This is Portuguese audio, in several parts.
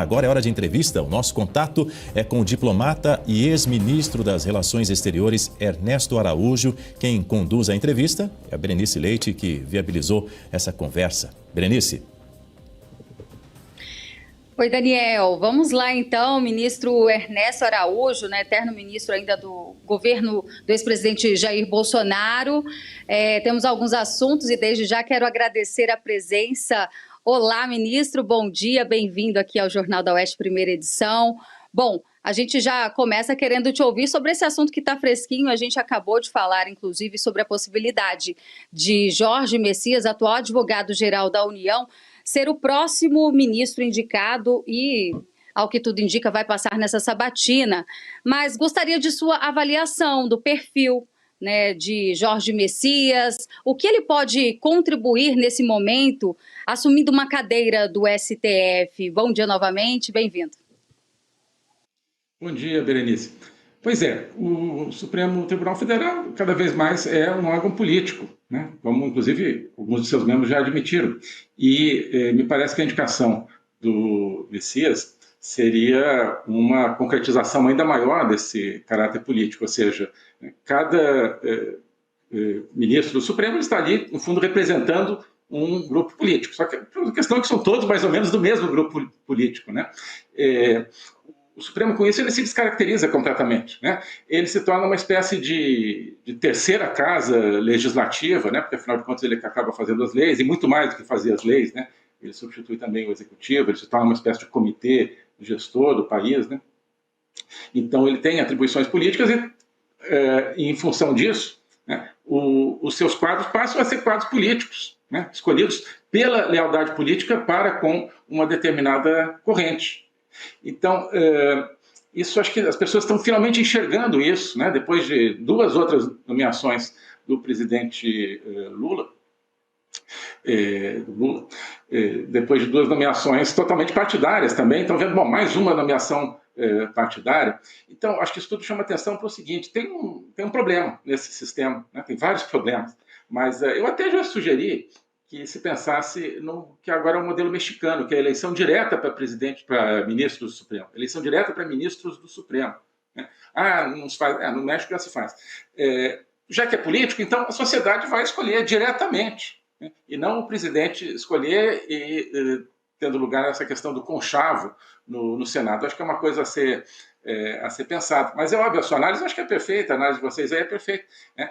Agora é hora de entrevista. O nosso contato é com o diplomata e ex-ministro das Relações Exteriores, Ernesto Araújo. Quem conduz a entrevista é a Berenice Leite, que viabilizou essa conversa. Berenice. Oi, Daniel. Vamos lá, então. Ministro Ernesto Araújo, né, eterno ministro ainda do governo do ex-presidente Jair Bolsonaro. Temos alguns assuntos e desde já quero agradecer a presença. Olá, ministro. Bom dia. Bem-vindo aqui ao Jornal da Oeste, primeira edição. Bom, a gente já começa querendo te ouvir sobre esse assunto que está fresquinho. A gente acabou de falar, inclusive, sobre a possibilidade de Jorge Messias, atual advogado-geral da União, ser o próximo ministro indicado e, ao que tudo indica, vai passar nessa sabatina. Mas gostaria de sua avaliação do perfil, né, de Jorge Messias, o que ele pode contribuir nesse momento, assumindo uma cadeira do STF. Bom dia novamente, bem-vindo. Bom dia, Berenice. Pois é, o Supremo Tribunal Federal cada vez mais é um órgão político, né? Como inclusive alguns de seus membros já admitiram. E me parece que a indicação do Messias seria uma concretização ainda maior desse caráter político, ou seja, cada ministro do Supremo está ali, no fundo, representando um grupo político. Só que a questão é que são todos mais ou menos do mesmo grupo político, né? O Supremo, com isso, ele se descaracteriza completamente, né? Ele se torna uma espécie de terceira casa legislativa, né? Porque, afinal de contas, ele acaba fazendo as leis, e muito mais do que fazer as leis, né? Ele substitui também o executivo, ele se torna uma espécie de comitê gestor do país, né? Então, ele tem atribuições políticas e em função disso, né, os seus quadros passam a ser quadros políticos, né? Escolhidos pela lealdade política para com uma determinada corrente. Então, isso acho que as pessoas estão finalmente enxergando isso, né? Depois de duas outras nomeações do presidente Lula, depois de duas nomeações totalmente partidárias também, estão vendo, bom, mais uma nomeação partidária. Então, acho que isso tudo chama atenção para o seguinte, tem um problema nesse sistema, né? Tem vários problemas, mas eu até já sugeri que se pensasse no que agora é o modelo mexicano, que é a eleição direta para ministros do Supremo, eleição direta para ministros do Supremo. Né? Não se faz, no México já se faz. Já que é político, então a sociedade vai escolher diretamente, né? E não o presidente escolher e tendo lugar essa questão do conchavo no Senado. Acho que é uma coisa a ser pensado. Mas é óbvio, a sua análise acho que é perfeita, a análise de vocês aí é perfeita, né?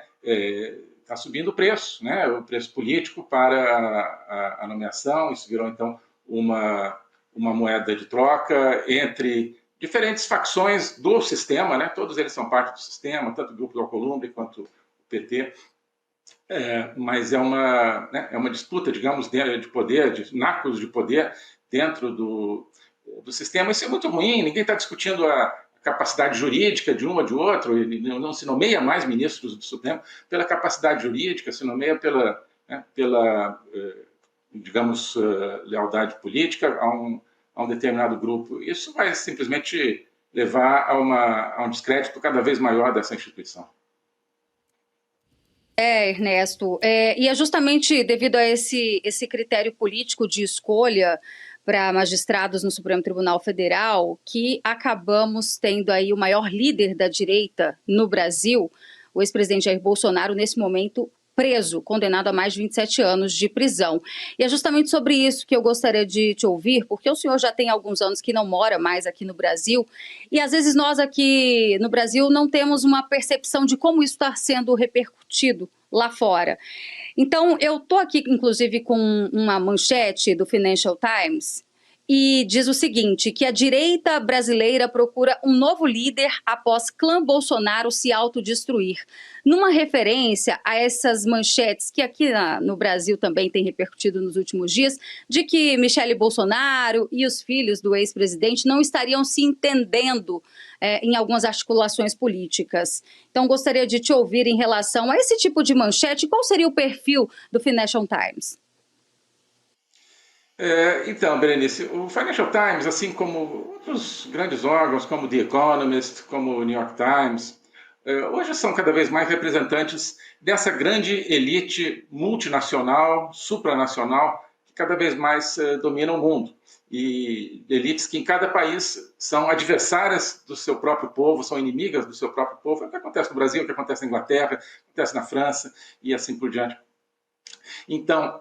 Está subindo o preço, né? O preço político para a nomeação. Isso virou, então, uma moeda de troca entre diferentes facções do sistema, né? Todos eles são parte do sistema, tanto o Grupo do Alcolumbre quanto o PT. Mas é uma disputa, digamos, de poder, de nacos de poder dentro do sistema. Isso é muito ruim, ninguém está discutindo a capacidade jurídica de um ou de outro, ele não se nomeia mais ministros do Supremo pela capacidade jurídica, se nomeia pela digamos, lealdade política a um determinado grupo. Isso vai simplesmente levar a um descrédito cada vez maior dessa instituição. Ernesto, e é justamente devido a esse critério político de escolha para magistrados no Supremo Tribunal Federal que acabamos tendo aí o maior líder da direita no Brasil, o ex-presidente Jair Bolsonaro, nesse momento preso, condenado a mais de 27 anos de prisão. E é justamente sobre isso que eu gostaria de te ouvir, porque o senhor já tem alguns anos que não mora mais aqui no Brasil, e às vezes nós aqui no Brasil não temos uma percepção de como isso está sendo repercutido lá fora. Então, eu estou aqui, inclusive, com uma manchete do Financial Times e diz o seguinte, que a direita brasileira procura um novo líder após clã Bolsonaro se autodestruir. Numa referência a essas manchetes que aqui no Brasil também tem repercutido nos últimos dias, de que Michele Bolsonaro e os filhos do ex-presidente não estariam se entendendo em algumas articulações políticas. Então, gostaria de te ouvir em relação a esse tipo de manchete. Qual seria o perfil do Financial Times? Então, Berenice, o Financial Times, assim como outros grandes órgãos, como The Economist, como o New York Times, hoje são cada vez mais representantes dessa grande elite multinacional, supranacional, que cada vez mais dominam o mundo. E elites que em cada país são adversárias do seu próprio povo, são inimigas do seu próprio povo. É o que acontece no Brasil, é o que acontece na Inglaterra, acontece na França e assim por diante. Então,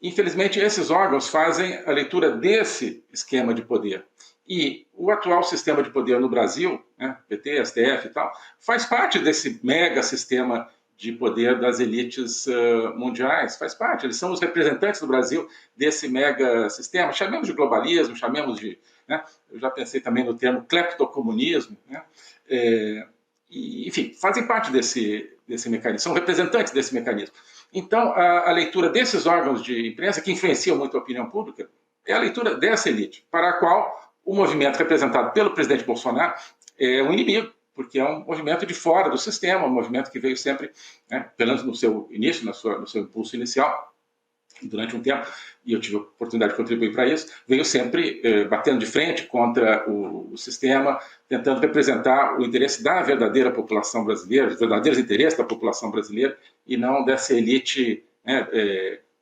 infelizmente, esses órgãos fazem a leitura desse esquema de poder. E o atual sistema de poder no Brasil, né, PT, STF e tal, faz parte desse mega sistema de poder das elites mundiais, faz parte. Eles são os representantes do Brasil desse mega sistema. Chamemos de globalismo, chamemos de... Né, eu já pensei também no termo cleptocomunismo. Né, enfim, fazem parte desse mecanismo, são representantes desse mecanismo. Então, a leitura desses órgãos de imprensa, que influenciam muito a opinião pública, é a leitura dessa elite, para a qual o movimento representado pelo presidente Bolsonaro é um inimigo, porque é um movimento de fora do sistema, um movimento que veio sempre, né, pelo menos no seu início, no seu impulso inicial, durante um tempo, e eu tive a oportunidade de contribuir para isso, veio sempre batendo de frente contra o sistema, tentando representar o interesse da verdadeira população brasileira, os verdadeiros interesses da população brasileira, e não dessa elite, né,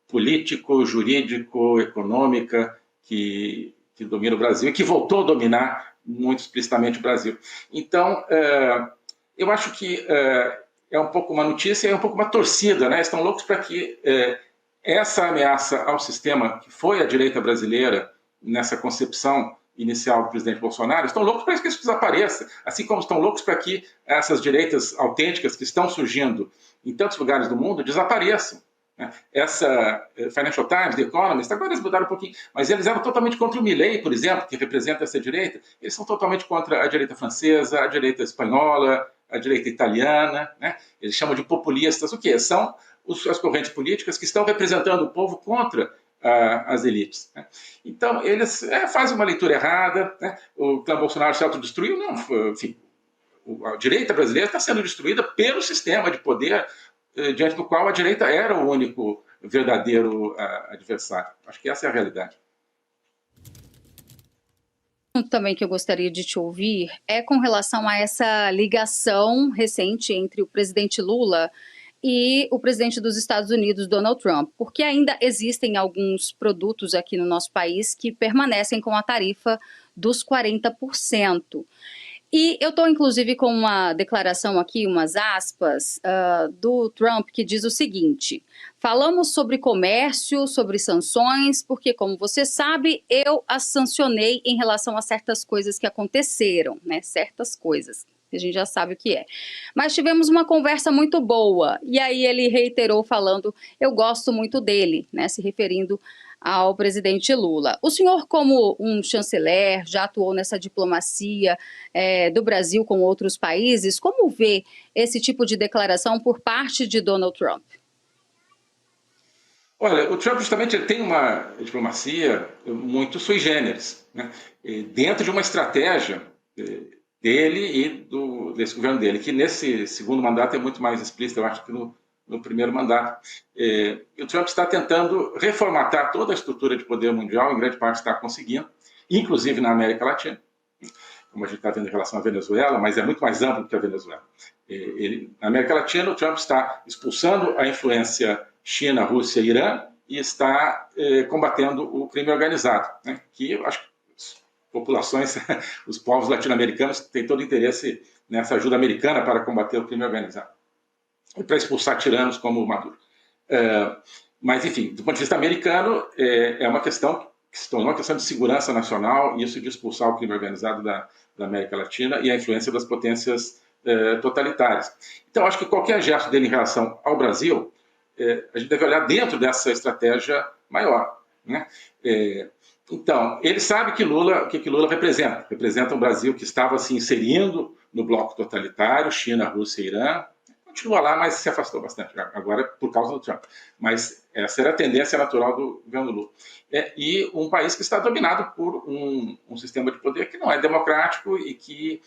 político, jurídico, econômica, que domina o Brasil e que voltou a dominar muito explicitamente o Brasil. Então, eu acho que é um pouco uma notícia e é um pouco uma torcida, né? Estão loucos para que essa ameaça ao sistema, que foi a direita brasileira nessa concepção inicial do presidente Bolsonaro, estão loucos para que isso desapareça, assim como estão loucos para que essas direitas autênticas que estão surgindo em tantos lugares do mundo desapareçam. Essa Financial Times, The Economist, agora eles mudaram um pouquinho, mas eles eram totalmente contra o Milei, por exemplo, que representa essa direita. Eles são totalmente contra a direita francesa, a direita espanhola, a direita italiana, né? Eles chamam de populistas. O quê? São as correntes políticas que estão representando o povo contra as elites. Né? Então, eles fazem uma leitura errada, né? O clã Bolsonaro se autodestruiu, não, enfim, a direita brasileira está sendo destruída pelo sistema de poder diante do qual a direita era o único verdadeiro adversário. Acho que essa é a realidade. Também que eu gostaria de te ouvir é com relação a essa ligação recente entre o presidente Lula e o presidente dos Estados Unidos, Donald Trump, porque ainda existem alguns produtos aqui no nosso país que permanecem com a tarifa dos 40%. E eu estou, inclusive, com uma declaração aqui, umas aspas, do Trump, que diz o seguinte: falamos sobre comércio, sobre sanções, porque, como você sabe, eu as sancionei em relação a certas coisas que aconteceram, né? Certas coisas, que a gente já sabe o que é. Mas tivemos uma conversa muito boa, e aí ele reiterou falando, eu gosto muito dele, né? Se referindo ao presidente Lula. O senhor, como um chanceler, já atuou nessa diplomacia do Brasil com outros países, como vê esse tipo de declaração por parte de Donald Trump? Olha, o Trump justamente ele tem uma diplomacia muito sui generis, né? Dentro de uma estratégia dele e desse governo dele, que nesse segundo mandato é muito mais explícita, eu acho, que no primeiro mandato. O Trump está tentando reformatar toda a estrutura de poder mundial, em grande parte está conseguindo, inclusive na América Latina, como a gente está vendo em relação à Venezuela, mas é muito mais amplo que a Venezuela. Na América Latina, o Trump está expulsando a influência China, Rússia e Irã e está combatendo o crime organizado, né? Que eu acho que as populações, os povos latino-americanos têm todo interesse nessa ajuda americana para combater o crime organizado e para expulsar tiranos como o Maduro. Mas, enfim, do ponto de vista americano, é uma questão que se tornou uma questão de segurança nacional, e isso de expulsar o crime organizado da América Latina e a influência das potências totalitárias. Então, acho que qualquer gesto dele em relação ao Brasil, a gente deve olhar dentro dessa estratégia maior, né? Então, ele sabe que o que Lula representa. Representa um Brasil que estava se inserindo no bloco totalitário, China, Rússia e Irã. Continua lá, mas se afastou bastante agora por causa do Trump. Mas essa era a tendência natural do governo Lula. E um país que está dominado por um sistema de poder que não é democrático e que,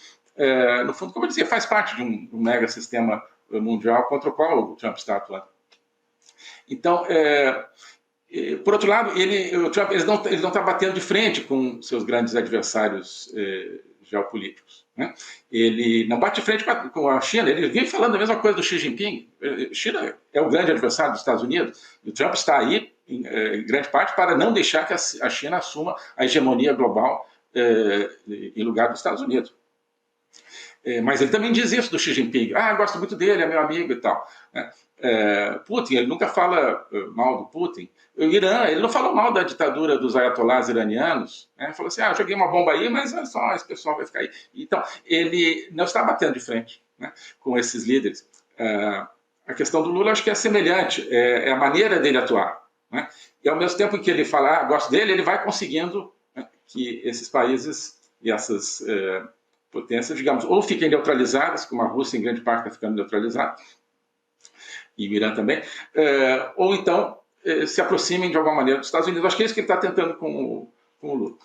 no fundo, como eu dizia, faz parte de um mega sistema mundial contra o qual o Trump está atuando. Então, por outro lado, o Trump ele não está batendo de frente com seus grandes adversários geopolíticos, né? Ele não bate de frente com a China, ele vive falando a mesma coisa do Xi Jinping. China é o grande adversário dos Estados Unidos, e o Trump está aí em grande parte para não deixar que a China assuma a hegemonia global em lugar dos Estados Unidos. Mas ele também diz isso do Xi Jinping. Gosto muito dele, é meu amigo e tal. Putin, ele nunca fala mal do Putin. O Irã, ele não falou mal da ditadura dos ayatolás iranianos. Ele falou assim, joguei uma bomba aí, mas é só, esse pessoal vai ficar aí. Então, ele não está batendo de frente, né, com esses líderes. A questão do Lula, acho que é semelhante, é a maneira dele atuar. Né? E ao mesmo tempo que ele fala, gosto dele, ele vai conseguindo, né, que esses países e essas potências, digamos, ou fiquem neutralizadas, como a Rússia em grande parte está ficando neutralizada, e o Irã também, ou então se aproximem de alguma maneira dos Estados Unidos. Acho que é isso que ele está tentando com o Lula.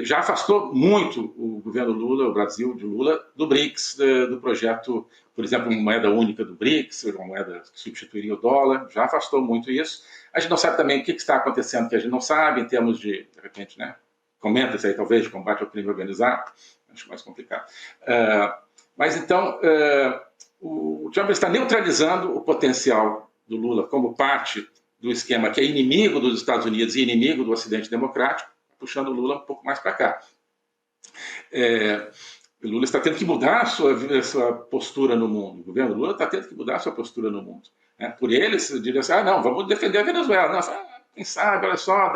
Já afastou muito o governo Lula, o Brasil de Lula, do BRICS, do projeto, por exemplo, uma moeda única do BRICS, uma moeda que substituiria o dólar, já afastou muito isso. A gente não sabe também o que está acontecendo, que a gente não sabe, em termos de repente, né, comenta isso aí talvez, de combate ao crime organizado, acho mais complicado. Mas então, o Trump está neutralizando o potencial do Lula como parte do esquema que é inimigo dos Estados Unidos e inimigo do Ocidente democrático, puxando o Lula um pouco mais para cá. O Lula está tendo que mudar a sua postura no mundo. O governo Lula está tendo que mudar a sua postura no mundo. Por eles, diriam assim, não, vamos defender a Venezuela. Não, quem sabe, olha só,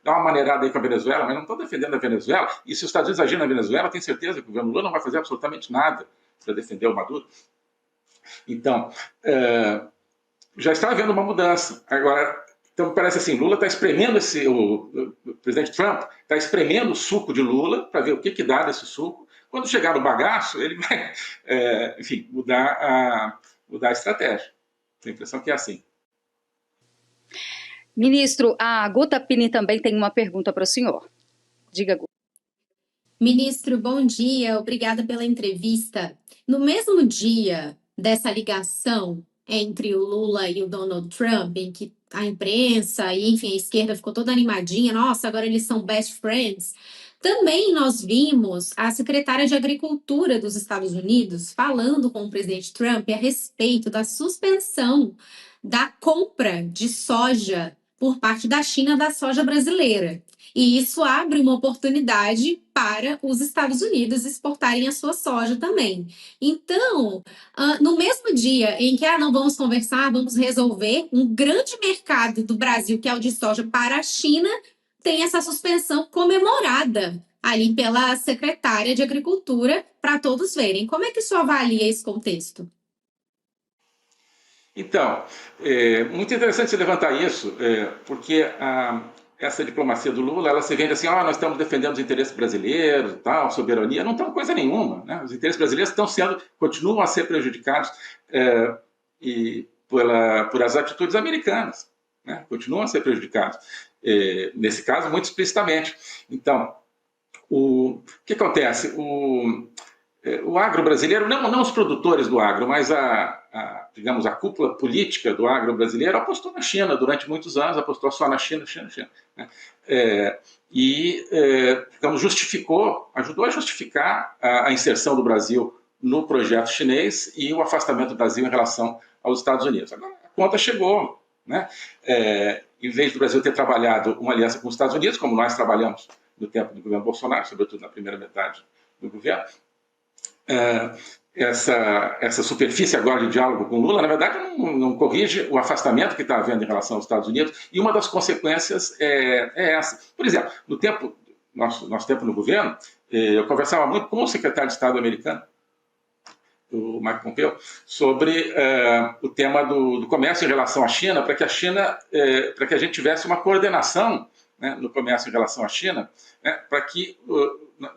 dá uma maneirada aí com a Venezuela, mas não estão defendendo a Venezuela. E se os Estados Unidos agirem na Venezuela, tem certeza que o governo Lula não vai fazer absolutamente nada para defender o Maduro. Então, já está havendo uma mudança. Agora, então parece assim, Lula está espremendo o presidente Trump está espremendo o suco de Lula para ver o que dá desse suco. Quando chegar no bagaço, ele vai, enfim, mudar a estratégia. Tenho a impressão que é assim. Ministro, a Guta Pini também tem uma pergunta para o senhor. Diga, Guta. Ministro, bom dia. Obrigada pela entrevista. No mesmo dia dessa ligação entre o Lula e o Donald Trump, em que a imprensa e, enfim, a esquerda ficou toda animadinha, nossa, agora eles são best friends, também nós vimos a secretária de Agricultura dos Estados Unidos falando com o presidente Trump a respeito da suspensão da compra de soja por parte da China da soja brasileira. E isso abre uma oportunidade para os Estados Unidos exportarem a sua soja também. Então, no mesmo dia em que não vamos conversar, vamos resolver, um grande mercado do Brasil, que é o de soja para a China, tem essa suspensão comemorada ali pela secretária de Agricultura para todos verem. Como é que o senhor avalia esse contexto? Então, muito interessante você levantar isso, porque essa diplomacia do Lula, ela se vende assim, nós estamos defendendo os interesses brasileiros, tal, soberania, não estão coisa nenhuma, né? Os interesses brasileiros continuam a ser prejudicados por as atitudes americanas, né? Continuam a ser prejudicados, nesse caso muito explicitamente. Então, o que acontece? O agro brasileiro, não os produtores do agro, mas digamos, a cúpula política do agro brasileiro apostou na China durante muitos anos, apostou só na China, né? Digamos, ajudou a justificar a inserção do Brasil no projeto chinês e o afastamento do Brasil em relação aos Estados Unidos. Agora, a conta chegou, né? Em vez do Brasil ter trabalhado uma aliança com os Estados Unidos, como nós trabalhamos no tempo do governo Bolsonaro, sobretudo na primeira metade do governo, essa superfície agora de diálogo com Lula, na verdade, não corrige o afastamento que está havendo em relação aos Estados Unidos, e uma das consequências é essa. Por exemplo, no nosso tempo no governo, eu conversava muito com o secretário de Estado americano, o Mike Pompeo, sobre o tema do comércio em relação à China, para que a gente tivesse uma coordenação, né, no comércio em relação à China, né, para que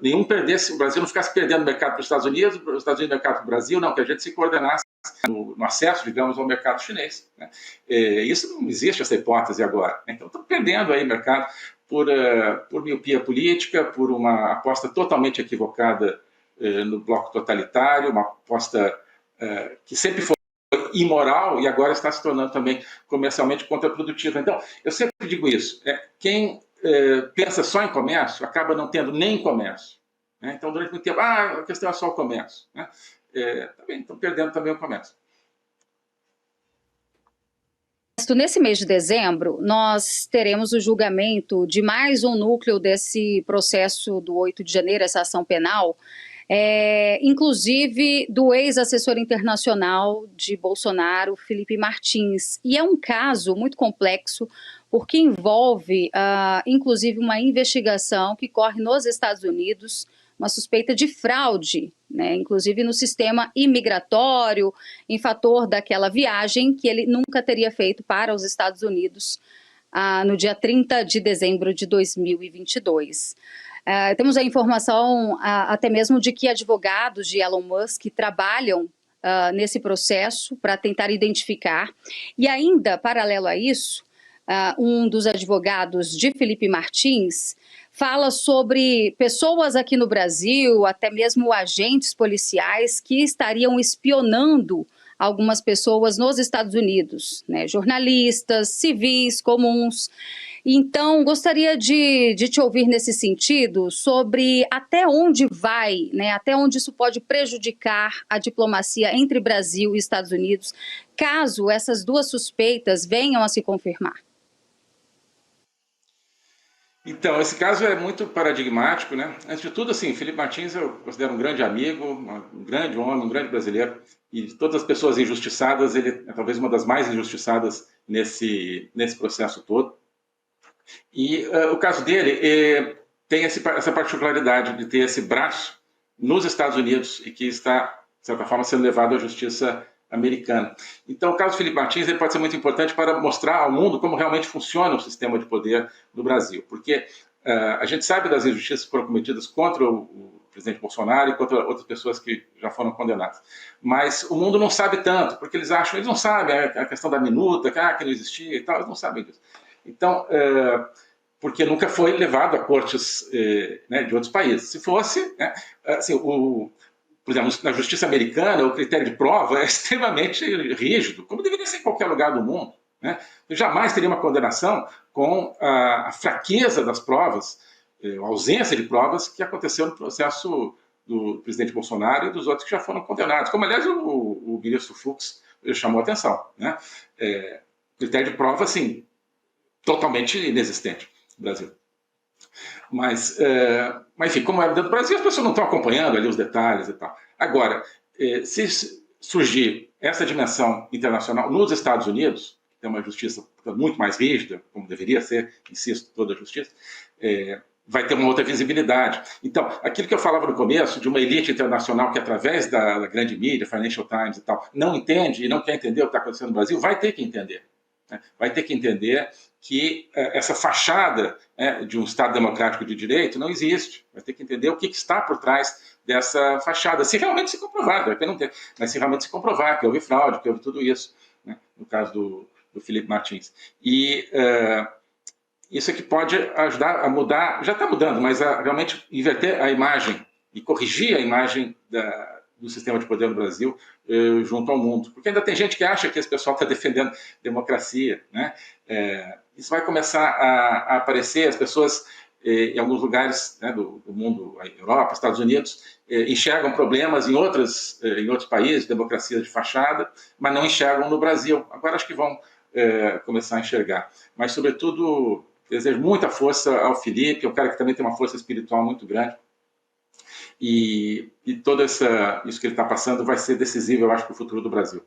nenhum perdesse, o Brasil não ficasse perdendo mercado para os Estados Unidos, os Estados Unidos mercado para o Brasil, não, que a gente se coordenasse no acesso, digamos, ao mercado chinês. Né? Isso não existe, essa hipótese agora. Então, estamos perdendo aí mercado por miopia política, por uma aposta totalmente equivocada no bloco totalitário, uma aposta que sempre foi imoral e agora está se tornando também comercialmente contraprodutiva. Então, eu sempre digo isso, quem pensa só em comércio acaba não tendo nem comércio. Né? Então, durante muito tempo, a questão é só o comércio. Né? Também estão perdendo também o comércio. Ernesto, nesse mês de dezembro, nós teremos o julgamento de mais um núcleo desse processo do 8 de janeiro, essa ação penal, inclusive do ex-assessor internacional de Bolsonaro, Felipe Martins. E é um caso muito complexo, porque envolve, inclusive, uma investigação que corre nos Estados Unidos, uma suspeita de fraude, né, inclusive no sistema imigratório, em fator daquela viagem que ele nunca teria feito para os Estados Unidos no dia 30 de dezembro de 2022. Temos a informação até mesmo de que advogados de Elon Musk trabalham nesse processo para tentar identificar. E ainda, paralelo a isso, um dos advogados de Felipe Martins fala sobre pessoas aqui no Brasil, até mesmo agentes policiais que estariam espionando algumas pessoas nos Estados Unidos, né? Jornalistas, civis, comuns. Então, gostaria de te ouvir nesse sentido sobre até onde vai, né? Até onde isso pode prejudicar a diplomacia entre Brasil e Estados Unidos, caso essas duas suspeitas venham a se confirmar. Então, esse caso é muito paradigmático, né? Antes de tudo, assim, Felipe Martins eu considero um grande amigo, um grande homem, um grande brasileiro, e de todas as pessoas injustiçadas, ele é talvez uma das mais injustiçadas nesse processo todo. E o caso dele tem essa particularidade de ter esse braço nos Estados Unidos e que está, de certa forma, sendo levado à justiça americana. Então, o caso do Felipe Martins ele pode ser muito importante para mostrar ao mundo como realmente funciona o sistema de poder no Brasil, porque a gente sabe das injustiças que foram cometidas contra o presidente Bolsonaro e contra outras pessoas que já foram condenadas. Mas o mundo não sabe tanto, porque eles não sabem a questão da minuta, que não existia e tal, eles não sabem disso. Então, porque nunca foi levado a cortes né, de outros países. Se fosse, né, assim, por exemplo, na justiça americana, o critério de prova é extremamente rígido, como deveria ser em qualquer lugar do mundo, né? Jamais teria uma condenação com a fraqueza das provas, a ausência de provas que aconteceu no processo do presidente Bolsonaro e dos outros que já foram condenados, como, aliás, o ministro Fux chamou a atenção, né? Critério de prova, assim, totalmente inexistente no Brasil. Mas, enfim, como é dentro do Brasil, as pessoas não estão acompanhando ali os detalhes e tal. Agora, se surgir essa dimensão internacional nos Estados Unidos, que tem uma justiça muito mais rígida, como deveria ser, insisto, toda a justiça, vai ter uma outra visibilidade. Então, aquilo que eu falava no começo, de uma elite internacional que, através da grande mídia, Financial Times e tal, não entende e não quer entender o que está acontecendo no Brasil, vai ter que entender. Vai ter que entender que essa fachada de um Estado democrático de direito não existe. Vai ter que entender o que está por trás dessa fachada, se realmente se comprovar, vai ter não ter, mas se realmente se comprovar que houve fraude, que houve tudo isso, né? No caso do Felipe Martins. E isso é que pode ajudar a mudar, já está mudando, mas a realmente inverter a imagem e corrigir a imagem do sistema de poder no Brasil junto ao mundo. Porque ainda tem gente que acha que esse pessoal está defendendo democracia, né? Isso vai começar a aparecer, as pessoas em alguns lugares, né, do mundo, Europa, Estados Unidos, enxergam problemas em outros países, democracia de fachada, mas não enxergam no Brasil. Agora acho que vão começar a enxergar. Mas, sobretudo, desejo muita força ao Felipe, é um cara que também tem uma força espiritual muito grande. E todo isso que ele está passando vai ser decisivo, eu acho, para o futuro do Brasil.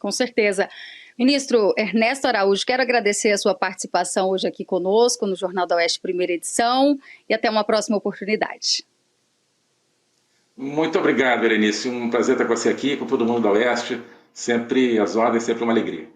Com certeza. Ministro Ernesto Araújo, quero agradecer a sua participação hoje aqui conosco no Jornal da Oeste, primeira edição, e até uma próxima oportunidade. Muito obrigado, Berenice. Um prazer estar com você aqui, com todo mundo da Oeste. Sempre às ordens, sempre uma alegria.